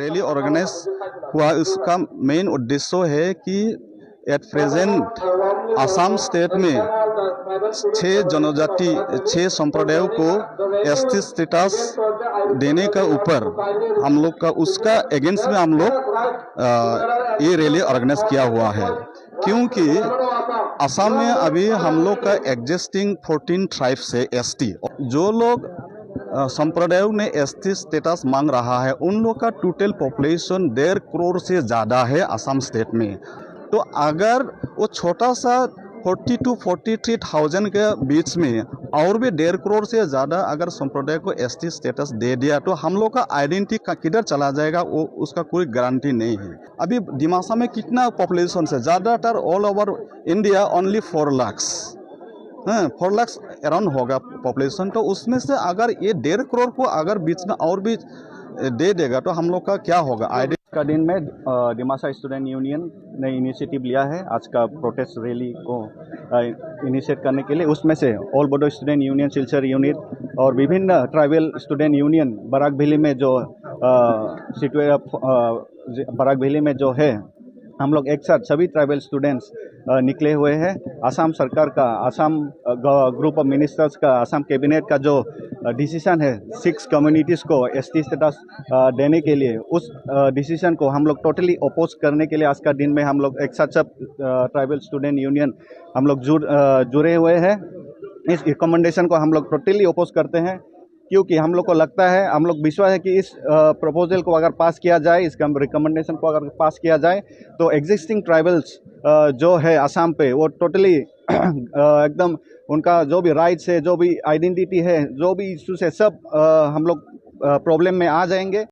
Rally organise हुआ, उसका main उद्देश्य है कि एट प्रेजेंट असम स्टेट में 6 संप्रदायों को एसटी स्टेटस देने का ऊपर हम लोग का उसका अगेंस्ट में हम लोग ये रैली ऑर्गेनाइज किया हुआ है। क्योंकि असम में अभी हम लोग का एग्जिस्टिंग 14 ट्राइब्स है एसटी, जो लोग संप्रदायों ने एसटी स्टेटस मांग रहा है उन लोग का टोटल पॉपुलेशन 1.5 करोड़ से ज़्यादा है असम स्टेट में। तो अगर वो छोटा सा 40 to 43,000 के बीच में और भी 1.5 करोड़ से ज़्यादा अगर संप्रदाय को एसटी स्टेटस दे दिया तो हम लोग का आइडेंटिटी किधर चला जाएगा वो उसका कोई गारंटी नहीं है। अभी दिमासा में कितना पॉपुलेशन से ज़्यादातर all over India only 4 lakh 4 lakh around होगा पॉपुलेशन। तो उसमें से अगर ये 1.5 करोड़ को अगर बीच में और भी दे देगा तो हम लोग का क्या होगा। का दिन में दिमासा स्टूडेंट यूनियन ने इनिशिएटिव लिया है आज का प्रोटेस्ट रैली को इनिशिएट करने के लिए। उसमें से all Bodo student union Silchar unit और विभिन्न tribal student union Barak valley में जो बराक वैली में जो है हम लोग एक साथ सभी ट्राइबल स्टूडेंट्स निकले हुए हैं। असम सरकार का, असम ग्रुप ऑफ मिनिस्टर्स का, असम कैबिनेट का जो डिसीजन है 6 कम्युनिटीज़ को एसटी स्टेटस देने के लिए, उस डिसीजन को हम लोग टोटली अपोज करने के लिए आज का दिन में हम लोग एक साथ सब ट्राइबल स्टूडेंट यूनियन हम लोग जुड़े हुए हैं। इस रिकमेंडेशन को हम लोग टोटली अपोज करते हैं क्योंकि हम लोग को लगता है, हम लोग विश्वास है कि इस प्रपोजल को अगर पास किया जाए, इस रिकमेंडेशन को अगर पास किया जाए तो एग्जिस्टिंग ट्राइबल्स जो है असम पे वो टोटली एकदम उनका जो भी राइट्स है, जो भी आइडेंटिटी है, जो भी इश्यूज है, सब हम लोग प्रॉब्लम में आ जाएंगे।